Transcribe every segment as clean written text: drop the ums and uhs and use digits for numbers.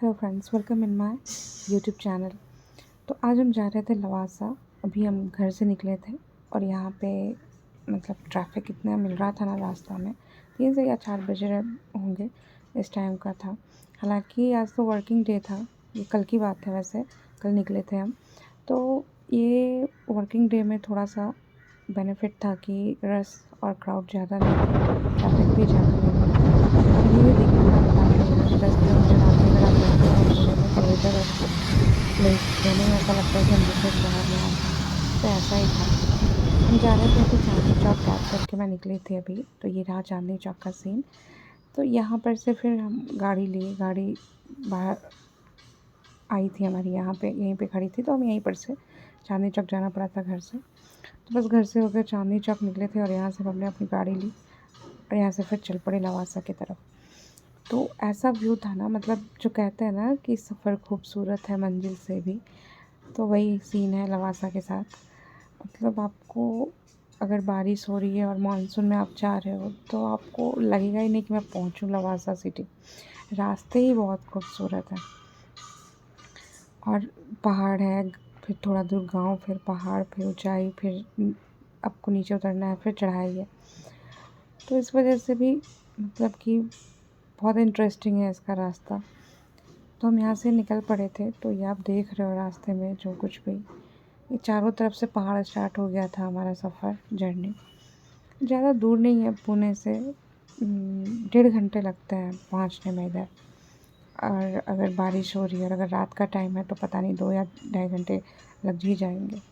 Hello friends, welcome in my YouTube channel. तो आज हम जा रहे थे लवासा। अभी हम घर से निकले थे और यहाँ पे ट्रैफिक इतना मिल रहा था ना रास्ता में। 3 से या 4 बजे होंगे इस टाइम का था। हालांकि आज तो वर्किंग डे था, ये कल की बात है। वैसे कल निकले थे हम। तो ये वर्किंग डे में थोड़ा सा बेनिफिट था कि रश और क्राउड ज़्यादा नहीं था, ट्रैफिक भी ज़्यादा नहीं था। अब ये देखिए, मैं बता रही हूँ 10 किलोमीटर आगे अगर आप जाते हो और मुड़े में तो इधर और प्लेस दोनों में ऐसा लगता है कि हम दूसरे शहर में आए हैं। तो ऐसा ही था। हम जा रहे थे, तो चांदनी चौक कैब करके मैं निकली थी अभी। तो ये रहा चांदनी चौक का सीन। तो यहाँ पर से फिर हम गाड़ी लिए, गाड़ी बाहर आई थी हमारी, यहाँ पे यहीं पे खड़ी थी। तो हम यहीं पर से चांदनी चौक जाना पड़ा था घर से। तो बस घर से होकर चांदनी चौक निकले थे और यहाँ से हमने अपनी गाड़ी ली और यहाँ से फिर चल पड़े लवासा की तरफ। तो ऐसा व्यू था ना, जो कहते हैं ना कि सफ़र खूबसूरत है मंजिल से भी, तो वही सीन है लवासा के साथ। आपको अगर बारिश हो रही है और मानसून में आप जा रहे हो तो आपको लगेगा ही नहीं कि मैं पहुंचूं लवासा सिटी। रास्ते ही बहुत खूबसूरत हैं और पहाड़ है, फिर थोड़ा दूर गांव, फिर पहाड़, फिर ऊंचाई, फिर आपको नीचे उतरना है, फिर चढ़ाई है। तो इस वजह से भी कि बहुत इंटरेस्टिंग है इसका रास्ता। तो हम यहाँ से निकल पड़े थे। तो ये आप देख रहे हो रास्ते में जो कुछ भी, ये चारों तरफ से पहाड़ स्टार्ट हो गया था हमारा सफ़र, जर्नी। ज़्यादा दूर नहीं है पुणे से, 1.5 घंटे लगते हैं पहुँचने में इधर। और अगर बारिश हो रही है और अगर रात का टाइम है तो पता नहीं 2 या 2.5 घंटे लग ही जाएंगे।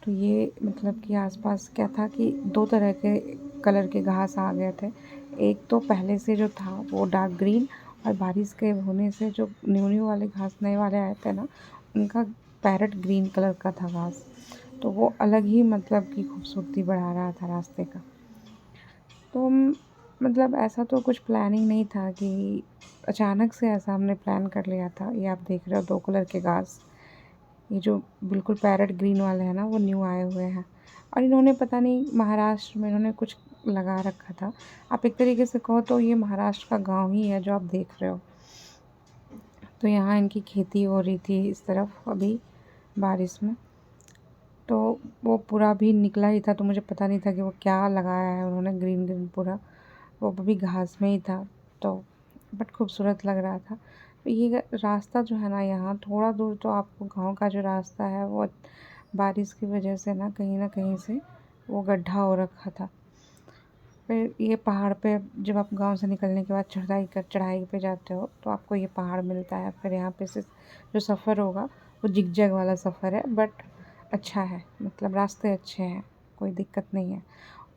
तो ये कि आसपास क्या था कि 2 तरह के कलर के घास आ गए थे। एक तो पहले से जो था वो डार्क ग्रीन, और बारिश के होने से जो न्यू न्यू वाले घास नए वाले आए थे ना, उनका पैरेट ग्रीन कलर का था घास। तो वो अलग ही की खूबसूरती बढ़ा रहा था रास्ते का। तो हम ऐसा तो कुछ प्लानिंग नहीं था कि अचानक से ऐसा हमने प्लान कर लिया था। ये आप देख रहे हो 2 कलर के घास, ये जो बिल्कुल पैरेट ग्रीन वाले हैं ना, वो न्यू आए हुए हैं। और इन्होंने पता नहीं महाराष्ट्र में इन्होंने कुछ लगा रखा था। आप एक तरीके से कहो तो ये महाराष्ट्र का गांव ही है जो आप देख रहे हो। तो यहाँ इनकी खेती हो रही थी इस तरफ अभी बारिश में। तो वो पूरा भी निकला ही था, तो मुझे पता नहीं था कि वो क्या लगाया है उन्होंने, ग्रीन ग्रीन पूरा वो भी घास में ही था। तो बट खूबसूरत लग रहा था। तो ये रास्ता जो है ना, यहाँ थोड़ा दूर तो आपको गांव का जो रास्ता है वो बारिश की वजह से ना कहीं से वो गड्ढा हो रखा था। फिर ये पहाड़ पे जब आप गांव से निकलने के बाद चढ़ाई पे जाते हो तो आपको ये पहाड़ मिलता है। फिर यहाँ पे से जो सफ़र होगा वो जिगजैग वाला सफ़र है, बट अच्छा है, रास्ते अच्छे हैं, कोई दिक्कत नहीं है।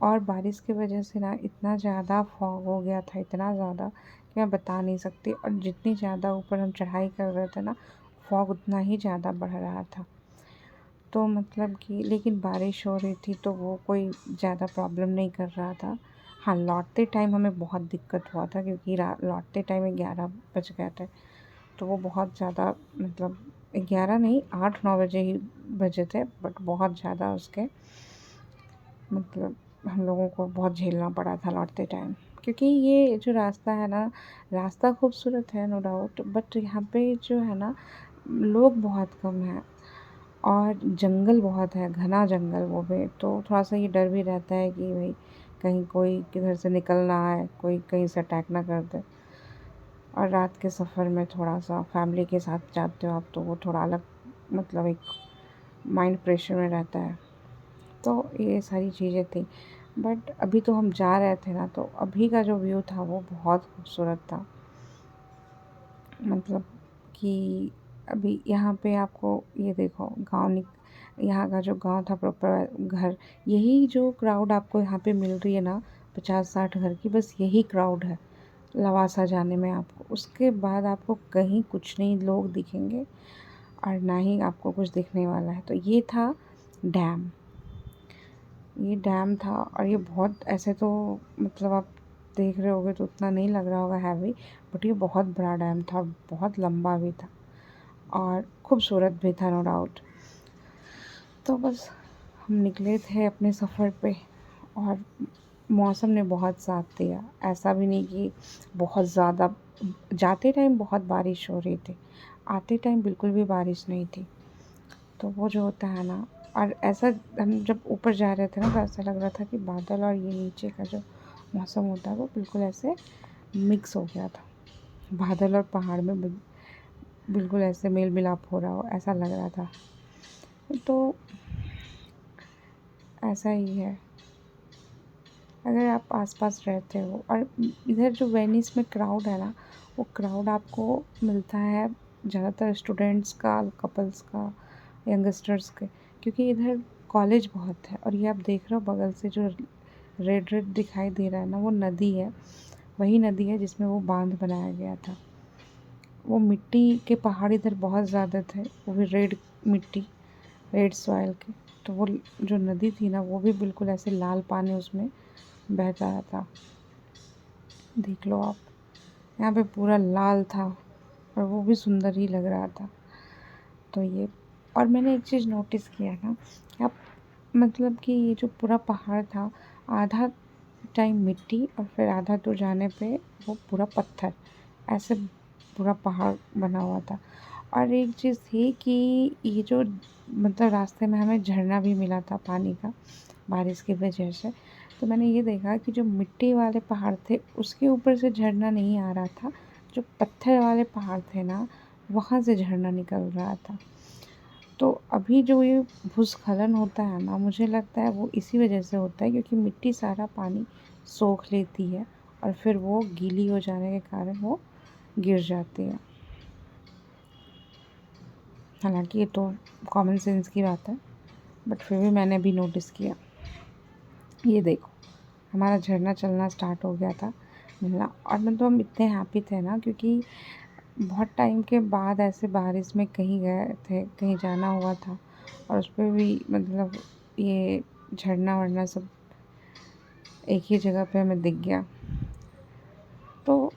और बारिश की वजह से ना इतना ज़्यादा फॉग हो गया था, इतना ज़्यादा कि मैं बता नहीं सकती। और जितनी ज़्यादा ऊपर हम चढ़ाई कर रहे थे ना, फॉग उतना ही ज़्यादा बढ़ रहा था। तो कि लेकिन बारिश हो रही थी तो वो कोई ज़्यादा प्रॉब्लम नहीं कर रहा था। हाँ, लौटते टाइम हमें बहुत दिक्कत हुआ था क्योंकि लौटते टाइम 11 बज गए थे। तो वो बहुत ज़्यादा 11 नहीं, 8-9 बजे ही बजे थे, बट बहुत ज़्यादा उसके हम लोगों को बहुत झेलना पड़ा था लौटते टाइम। क्योंकि ये जो रास्ता है ना, रास्ता खूबसूरत है नो डाउट, बट यहाँ पे जो है ना, लोग बहुत कम हैं और जंगल बहुत है, घना जंगल वो भी। तो थोड़ा सा ये डर भी रहता है कि भाई कहीं कोई किधर से निकल ना आए, कोई कहीं से अटैक ना कर दे। और रात के सफ़र में थोड़ा सा फैमिली के साथ जाते हो आप तो वो थोड़ा अलग एक माइंड प्रेशर में रहता है। तो ये सारी चीज़ें थी। बट अभी तो हम जा रहे थे ना, तो अभी का जो व्यू था वो बहुत खूबसूरत था। कि अभी यहाँ पे आपको ये देखो यहाँ का जो गांव था प्रॉपर घर, यही जो क्राउड आपको यहाँ पे मिल रही है ना, 50-60 घर की, बस यही क्राउड है लवासा जाने में आपको। उसके बाद आपको कहीं कुछ नहीं लोग दिखेंगे और ना ही आपको कुछ दिखने वाला है। तो ये था डैम, ये डैम था। और ये बहुत ऐसे तो आप देख रहे होगे तो उतना नहीं लग रहा होगा हैवी, बट ये बहुत बड़ा डैम था और बहुत लंबा भी था और खूबसूरत भी था नो डाउट। तो बस हम निकले थे अपने सफ़र पे और मौसम ने बहुत साथ दिया। ऐसा भी नहीं कि बहुत ज़्यादा जाते टाइम बहुत बारिश हो रही थी, आते टाइम बिल्कुल भी बारिश नहीं थी। तो वो जो होता है ना, और ऐसा हम जब ऊपर जा रहे थे ना तो ऐसा लग रहा था कि बादल और ये नीचे का जो मौसम होता है वो बिल्कुल ऐसे मिक्स हो गया था। बादल और पहाड़ में बिल्कुल ऐसे मेल मिलाप हो रहा हो, ऐसा लग रहा था। तो ऐसा ही है, अगर आप आसपास रहते हो। और इधर जो वेनिस में क्राउड है ना, वो क्राउड आपको मिलता है ज़्यादातर स्टूडेंट्स का, कपल्स का, यंगस्टर्स के, क्योंकि इधर कॉलेज बहुत है। और ये आप देख रहे हो बगल से जो रेड रेड दिखाई दे रहा है ना, वो नदी है। वही नदी है जिसमें वो बांध बनाया गया था। वो मिट्टी के पहाड़ इधर बहुत ज़्यादा थे, वो भी रेड मिट्टी, रेड सॉइल के। तो वो जो नदी थी ना, वो भी बिल्कुल ऐसे लाल पानी उसमें बहता रहा था। देख लो आप, यहाँ पे पूरा लाल था और वो भी सुंदर ही लग रहा था। तो ये, और मैंने एक चीज़ नोटिस किया ना, आप मतलब कि ये जो पूरा पहाड़ था, आधा टाइम मिट्टी और फिर आधा दूर जाने पे वो पूरा पत्थर, ऐसे पूरा पहाड़ बना हुआ था। और एक चीज़ थी कि ये जो मतलब रास्ते में हमें झरना भी मिला था पानी का, बारिश की वजह से। तो मैंने ये देखा कि जो मिट्टी वाले पहाड़ थे उसके ऊपर से झरना नहीं आ रहा था, जो पत्थर वाले पहाड़ थे ना, वहाँ से झरना निकल रहा था। तो अभी जो ये भूस्खलन होता है ना, मुझे लगता है वो इसी वजह से होता है, क्योंकि मिट्टी सारा पानी सोख लेती है और फिर वो गीली हो जाने के कारण वो गिर जाती है। हालांकि ये तो कॉमन सेंस की बात है, बट फिर भी मैंने भी नोटिस किया। ये देखो, हमारा झरना चलना स्टार्ट हो गया था, मिलना। और मतलब हम इतने हैप्पी थे ना, क्योंकि बहुत टाइम के बाद ऐसे बारिश में कहीं गए थे, कहीं जाना हुआ था, और उस पर भी मतलब ये झरना वरना सब एक ही जगह पे हमें दिख गया। तो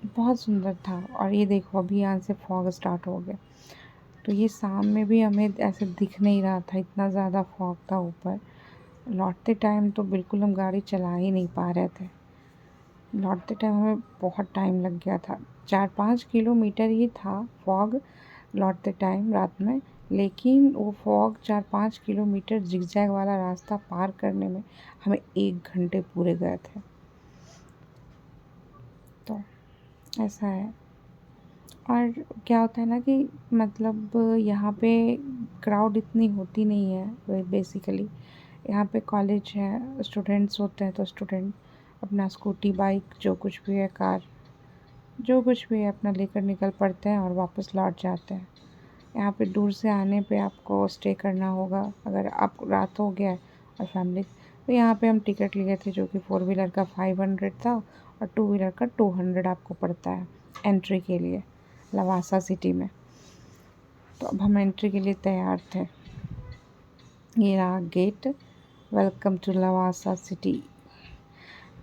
बहुत सुंदर था। और ये देखो, अभी यहाँ से फॉग स्टार्ट हो गया। तो ये शाम में भी हमें ऐसे दिख नहीं रहा था, इतना ज़्यादा फॉग था ऊपर। लौटते टाइम तो बिल्कुल हम गाड़ी चला ही नहीं पा रहे थे। लौटते टाइम हमें बहुत टाइम लग गया था, 4-5 किलोमीटर ही था फॉग लौटते टाइम रात में। लेकिन वो फॉग 4-5 किलोमीटर जिगजैग वाला रास्ता पार करने में हमें 1 घंटे पूरे गए थे। तो ऐसा है। और क्या होता है ना कि मतलब यहाँ पे क्राउड इतनी होती नहीं है बेसिकली। यहाँ पे कॉलेज है, स्टूडेंट्स होते हैं तो स्टूडेंट अपना स्कूटी, बाइक, जो कुछ भी है, कार, जो कुछ भी है अपना लेकर निकल पड़ते हैं और वापस लौट जाते हैं। यहाँ पे दूर से आने पे आपको स्टे करना होगा, अगर आप रात हो गया है और फैमिली। तो यहाँ पे हम टिकट लिए थे जो कि 4 व्हीलर का 500 था और 2 व्हीलर का 200 आपको पड़ता है एंट्री के लिए लवासा सिटी में। तो अब हम एंट्री के लिए तैयार थे। ये रहा gate, welcome to Lavasa city.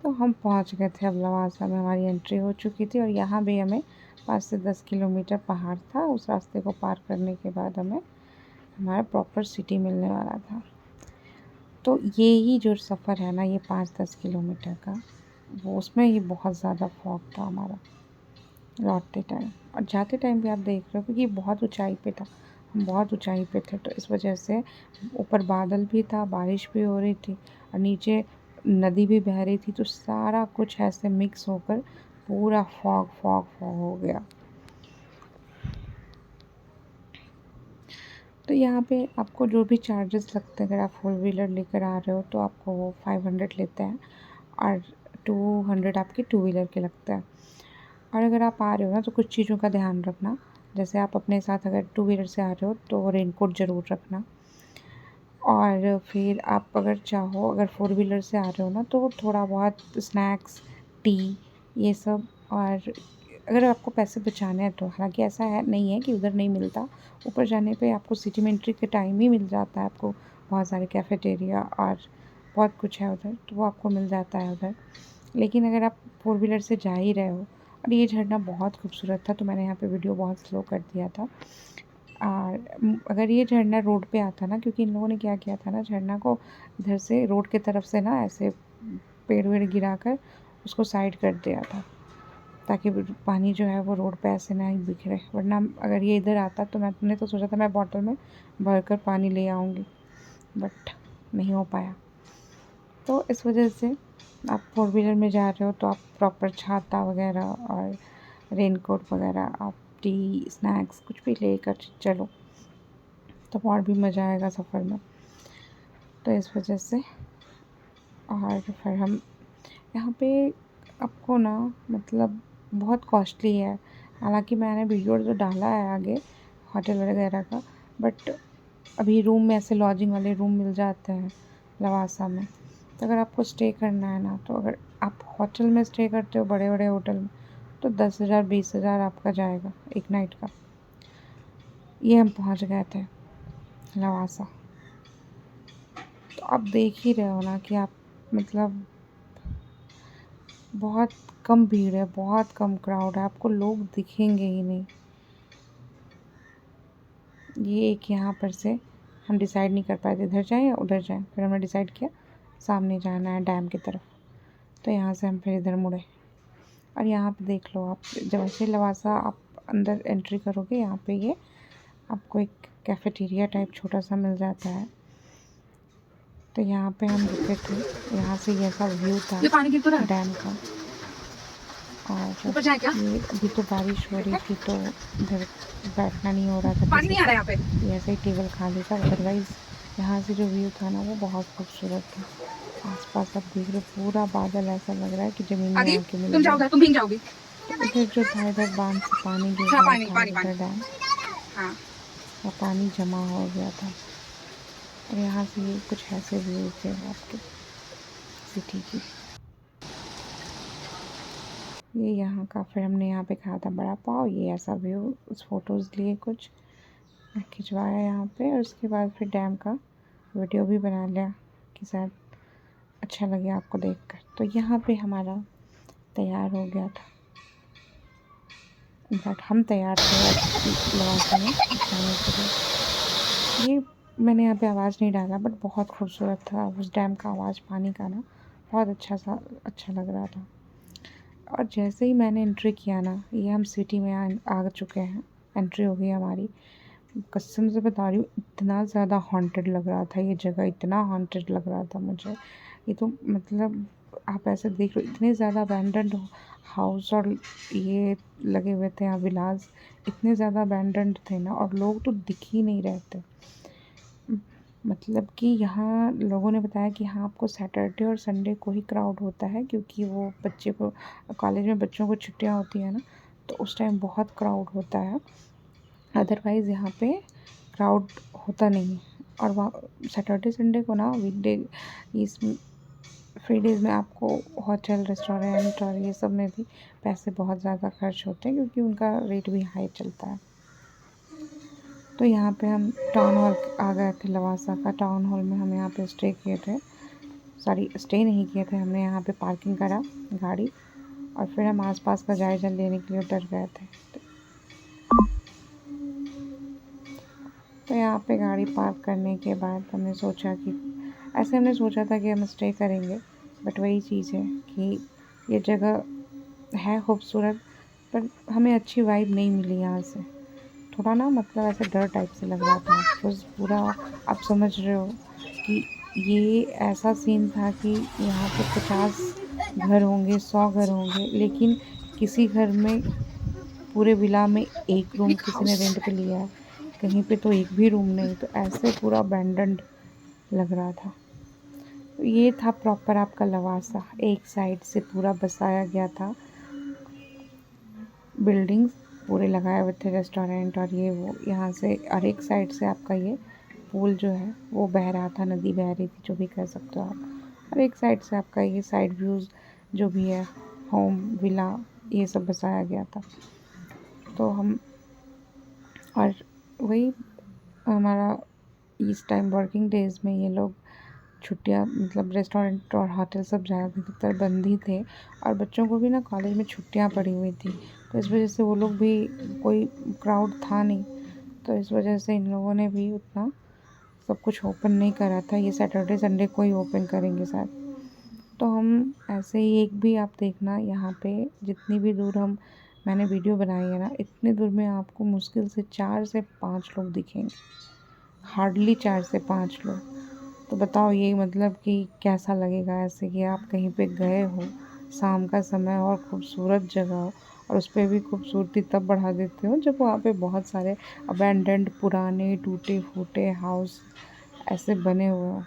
तो हम पहुँच गए थे, अब लवासा में हमारी एंट्री हो चुकी थी। और यहाँ भी हमें 5 से 10 किलोमीटर पहाड़ था, उस रास्ते को पार करने के बाद हमें हमारा प्रॉपर सिटी मिलने वाला था। तो ये ही जो सफ़र है ना, ये 5-10 किलोमीटर का, वो उसमें ही बहुत ज़्यादा फॉग था हमारा लौटते टाइम। और जाते टाइम भी आप देख रहे हो, क्योंकि बहुत ऊंचाई पे था, हम बहुत ऊंचाई पे थे, तो इस वजह से ऊपर बादल भी था, बारिश भी हो रही थी और नीचे नदी भी बह रही थी। तो सारा कुछ ऐसे मिक्स होकर पूरा फॉग फॉग फॉग हो गया। तो यहाँ पे आपको जो भी चार्जेस लगते हैं, अगर आप 4 व्हीलर लेकर आ रहे हो तो आपको वो 500 लेते हैं और 200 आपके 2 व्हीलर के लगते हैं। और अगर आप आ रहे हो ना तो कुछ चीज़ों का ध्यान रखना, जैसे आप अपने साथ अगर 2 व्हीलर से आ रहे हो तो रेनकोट ज़रूर रखना। और फिर आप अगर चाहो, अगर 4 व्हीलर से आ रहे हो ना, तो थोड़ा बहुत स्नैक्स, टी, ये सब। और अगर आपको पैसे बचाने हैं तो, हालांकि ऐसा है नहीं है कि उधर नहीं मिलता, ऊपर जाने पे आपको सिटी में एंट्री के टाइम ही मिल जाता है। आपको बहुत सारे कैफ़ेटेरिया और बहुत कुछ है उधर, तो वो आपको मिल जाता है उधर। लेकिन अगर आप 4 व्हीलर से जा ही रहे हो, और ये झरना बहुत खूबसूरत था तो मैंने यहाँ पे वीडियो बहुत स्लो कर दिया था। और अगर ये झरना रोड पे आता ना, क्योंकि इन लोगों ने क्या किया था ना, झरना को इधर से रोड की तरफ से ना ऐसे पेड़ वेड़ गिरा कर उसको साइड कर दिया था। ताकि पानी जो है वो रोड पे ऐसे ना ही बिखरे। वरना अगर ये इधर आता तो मैंने तो सोचा था मैं बॉटल में भर कर पानी ले आऊँगी, बट नहीं हो पाया। तो इस वजह से आप 4 व्हीलर में जा रहे हो तो आप प्रॉपर छाता वगैरह और रेनकोट वगैरह, आप टी स्नैक्स कुछ भी लेकर चलो, तो और भी मज़ा आएगा सफ़र में। तो इस वजह से और फिर हम यहाँ पे आपको ना मतलब बहुत कॉस्टली है। हालांकि मैंने वीडियो तो डाला है आगे होटल वगैरह का, बट अभी रूम में ऐसे लॉजिंग वाले रूम मिल जाते हैं लवासा में। तो अगर आपको स्टे करना है ना, तो अगर आप होटल में स्टे करते हो बड़े बड़े होटल में, तो 10,000 20,000 आपका जाएगा एक नाइट का। ये हम पहुँच गए थे लवासा। तो आप देख ही रहे हो ना कि आप मतलब बहुत कम भीड़ है, बहुत कम क्राउड है, आपको लोग दिखेंगे ही नहीं। ये एक यहाँ पर से हम डिसाइड नहीं कर पाए थे इधर जाएं या उधर जाएं, फिर हमने डिसाइड किया सामने जाना है डैम की तरफ। तो यहाँ से हम फिर इधर मुड़े। और यहाँ पे देख लो आप, जब ऐसे लवासा आप अंदर एंट्री करोगे, यहाँ पे ये आपको एक कैफेटेरिया टाइप छोटा सा मिल जाता है। तो यहाँ पे हम रुके थे, यहाँ से ये ऐसा व्यू था डैम का। और ये अभी तो बारिश हो रही थी तो इधर बैठना नहीं हो रहा था, पानी नहीं आ रहा यहाँ पे, ऐसे ही टेबल खाली था। अदरवाइज़ यहाँ से जो व्यू था ना वो बहुत खूबसूरत था। आसपास आप देख रहे हो पूरा बादल, ऐसा लग रहा है कि ज़मीन में आके मिल गया। तुम भीग जाओगी। इधर जो था, इधर बांध से पानी गिर रहा था, इधर डैम और पानी जमा हो गया था। और यहाँ से ये कुछ ऐसे व्यू थे आपके सिटी की। ये यहाँ का, फिर हमने यहाँ पे खाया था बड़ा पाव। ये ऐसा व्यू, उस फोटोज़ लिए कुछ खिंचवाया यहाँ पे, और उसके बाद फिर डैम का वीडियो भी बना लिया कि शायद अच्छा लगे आपको देखकर। तो यहाँ पे हमारा तैयार हो गया था। इनफैक्ट हम तैयार थे लवासा में जाने के लिए। ये मैंने यहाँ पे आवाज़ नहीं डाला, बट बहुत खूबसूरत था उस डैम का आवाज़, पानी का ना बहुत अच्छा लग रहा था। और जैसे ही मैंने एंट्री किया ना, ये हम सिटी में आ चुके हैं, एंट्री हो गई हमारी। कसम से बता रही हूँ, इतना ज़्यादा हॉन्टेड लग रहा था ये जगह, इतना हॉन्टेड लग रहा था मुझे। ये तो मतलब आप ऐसे देख रहे हो, इतने ज़्यादा अबैंडन्ड हाउस और ये लगे हुए थे यहाँ विलास, इतने ज़्यादा अबैंडन्ड थे ना, और लोग तो दिख ही नहीं रहे थे। मतलब कि यहाँ लोगों ने बताया कि हाँ, आपको सैटरडे और संडे को ही क्राउड होता है, क्योंकि वो बच्चे को कॉलेज में बच्चों को छुट्टियाँ होती हैं ना, तो उस टाइम बहुत क्राउड होता है। अदरवाइज़ यहाँ पे क्राउड होता नहीं है। और वहाँ सैटरडे संडे को ना वीकडे, इस फ्री डेज़ में आपको होटल रेस्टोरेंट और ये सब में भी पैसे बहुत ज़्यादा खर्च होते हैं, क्योंकि उनका रेट भी हाई चलता है। तो यहाँ पे हम टाउन हॉल आ गए थे, लवासा का टाउन हॉल में हम यहाँ पे स्टे किए थे। सॉरी, स्टे नहीं किए थे, हमने यहाँ पे पार्किंग करा गाड़ी, और फिर हम आसपास का जायज़ा लेने के लिए उतर गए थे। तो यहाँ पे गाड़ी पार्क करने के बाद हमने सोचा कि हमने सोचा था कि हम स्टे करेंगे, बट वही चीज़ है कि ये जगह है खूबसूरत, पर हमें अच्छी वाइब नहीं मिली यहाँ से। थोड़ा ना मतलब ऐसे डर टाइप से लग रहा था, बस पूरा आप समझ रहे हो कि ये ऐसा सीन था कि यहाँ पे 50 घर होंगे, 100 घर होंगे, लेकिन किसी घर में पूरे विला में एक रूम किसी ने रेंट पे लिया है, कहीं पे तो एक भी रूम नहीं। तो ऐसे पूरा अबैंडन्ड लग रहा था। तो ये था प्रॉपर आपका लवासा, एक साइड से पूरा बसाया गया था, बिल्डिंग्स पूरे लगाए हुए थे, रेस्टोरेंट और ये वो यहाँ से। और एक साइड से आपका ये पूल जो है वो बह रहा था, नदी बह रही थी, जो भी कह सकते हो आप। और एक साइड से आपका ये साइड व्यूज़ जो भी है, होम विला, ये सब बसाया गया था। तो हम, और वही हमारा इस टाइम वर्किंग डेज़ में ये लोग छुट्टियाँ, मतलब रेस्टोरेंट और होटल सब ज़्यादातर बंद ही थे, और बच्चों को भी ना कॉलेज में छुट्टियाँ पड़ी हुई थी, तो इस वजह से वो लोग भी, कोई क्राउड था नहीं, तो इस वजह से इन लोगों ने भी उतना सब कुछ ओपन नहीं करा था। ये सैटरडे संडे को ही ओपन करेंगे शायद। तो हम ऐसे ही एक भी आप देखना यहाँ पे जितनी भी दूर मैंने वीडियो बनाई है ना, इतनी दूर में आपको मुश्किल से 4 से 5 लोग दिखेंगे, हार्डली 4 से 5 लोग। तो बताओ ये मतलब कि कैसा लगेगा ऐसे कि आप कहीं पे गए हो, शाम का समय और खूबसूरत जगह हो, और उस पे भी खूबसूरती तब बढ़ा देते हो जब वहाँ पे बहुत सारे अबैंडन्ड पुराने टूटे फूटे हाउस ऐसे बने हुए हो।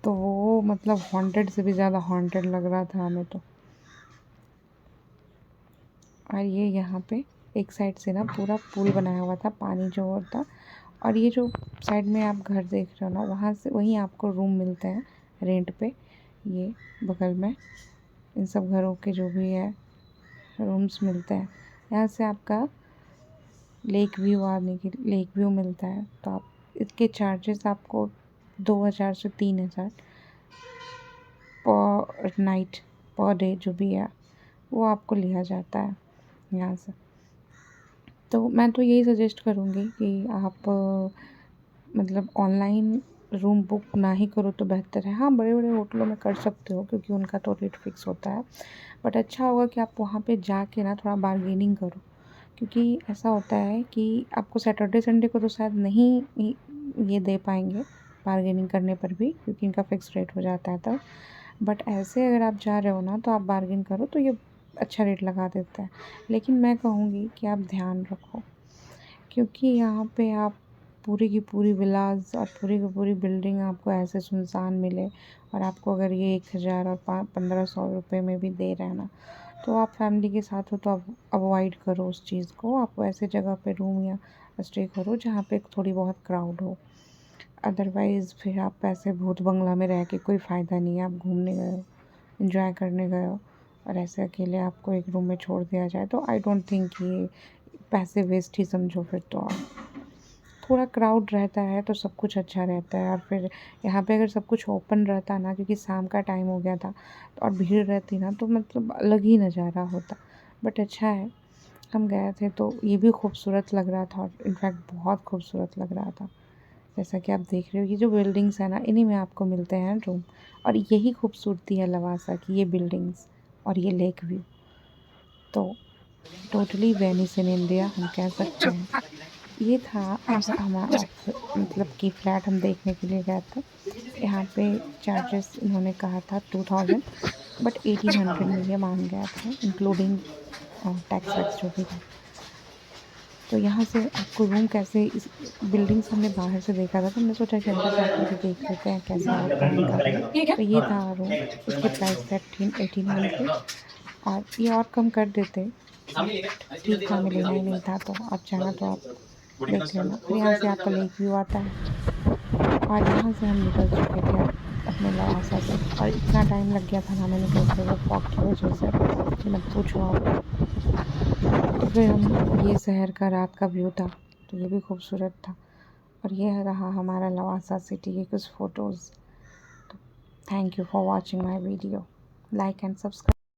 तो वो मतलब हॉन्टेड से भी ज़्यादा हॉन्टेड लग रहा था हमें तो। और ये यहाँ पे एक साइड से ना पूरा पुल बनाया हुआ था, पानी जो होता। और ये जो साइड में आप घर देख रहे हो ना, वहाँ से वहीं आपको रूम मिलते हैं रेंट पे। ये बगल में इन सब घरों के जो भी है रूम्स मिलते हैं। यहाँ से आपका लेक व्यू मिलता है। तो आप इसके चार्जेस आपको 2,000 से 3,000 पर नाइट पर डे जो भी है वो आपको लिया जाता है यहाँ से। तो मैं तो यही सजेस्ट करूँगी कि आप मतलब ऑनलाइन रूम बुक ना ही करो तो बेहतर है। हाँ, बड़े-बड़े होटलों में कर सकते हो क्योंकि उनका तो रेट फिक्स होता है। बट अच्छा होगा कि आप वहाँ पे जाके ना थोड़ा बार्गेनिंग करो, क्योंकि ऐसा होता है कि आपको सैटरडे संडे को तो शायद नहीं ये दे पाएँगे बार्गेनिंग करने पर भी, क्योंकि इनका फिक्स रेट हो जाता है तब। बट ऐसे अगर आप जा रहे हो ना तो आप बार्गेन करो तो ये अच्छा रेट लगा देता है। लेकिन मैं कहूँगी कि आप ध्यान रखो, क्योंकि यहाँ पे आप पूरी की पूरी विलास और पूरी की पूरी बिल्डिंग आपको ऐसे सुनसान मिले, और आपको अगर ये 1,000 और 1,500 रुपये में भी दे रहे हैं ना, तो आप फैमिली के साथ हो तो आप अवॉइड करो उस चीज़ को। आप ऐसे जगह पे रूम या स्टे करो जहाँ पे थोड़ी बहुत क्राउड हो। अदरवाइज़ फिर आप ऐसे भूत बंगला में रह के कोई फ़ायदा नहीं है। आप घूमने गए हो, एंजॉय करने गए हो, और ऐसे अकेले आपको एक रूम में छोड़ दिया जाए तो आई डोंट थिंक ये पैसे वेस्ट ही समझो फिर तो आप। थोड़ा क्राउड रहता है तो सब कुछ अच्छा रहता है। और फिर यहाँ पे अगर सब कुछ ओपन रहता ना, क्योंकि शाम का टाइम हो गया था तो और भीड़ रहती ना, तो मतलब अलग ही नज़ारा होता। बट अच्छा है, हम गए थे तो ये भी खूबसूरत लग रहा था, और इनफैक्ट बहुत खूबसूरत लग रहा था। जैसा कि आप देख रहे हो ये जो बिल्डिंग्स है ना, इन्हीं में आपको मिलते हैं रूम। और यही खूबसूरती है लवासा की, ये बिल्डिंग्स और ये लेक व्यू। तो टोटली वेनिस इन इंडिया हम कह सकते हैं। ये था हमारा मतलब कि फ्लैट हम देखने के लिए गए थे। यहाँ पे चार्जेस इन्होंने कहा था 2,000, बट 1,800 में ये मान गया था, इंक्लूडिंग टैक्स वैक्स जो भी था। तो यहाँ से आपको रूम कैसे, इस बिल्डिंग से हमने बाहर से देखा था तो हमने सोचा कि अंदर जाकर भी देख लेते हैं कैसा होता है इनका। तो ये था रूम, इसके प्राइस थे 1,800। और ये और कम कर देते, बट ठीक था, हमें लेना ही नहीं था, तो आप चाहें तो आप देख लेना। फिर यहाँ से आपका लेक व्यू आता है, और यहाँ से हम निकल चुके थे अपने लवासा से, और इतना टाइम लग गया था ना हमें निकलते हुए फॉग की वजह से कि मत पूछो आप। तो फिर हम, ये शहर का रात का व्यू था तो ये भी खूबसूरत था। और ये रहा हमारा लवासा सिटी के कुछ फ़ोटोज़। तो thank you for watching my video. Like and subscribe.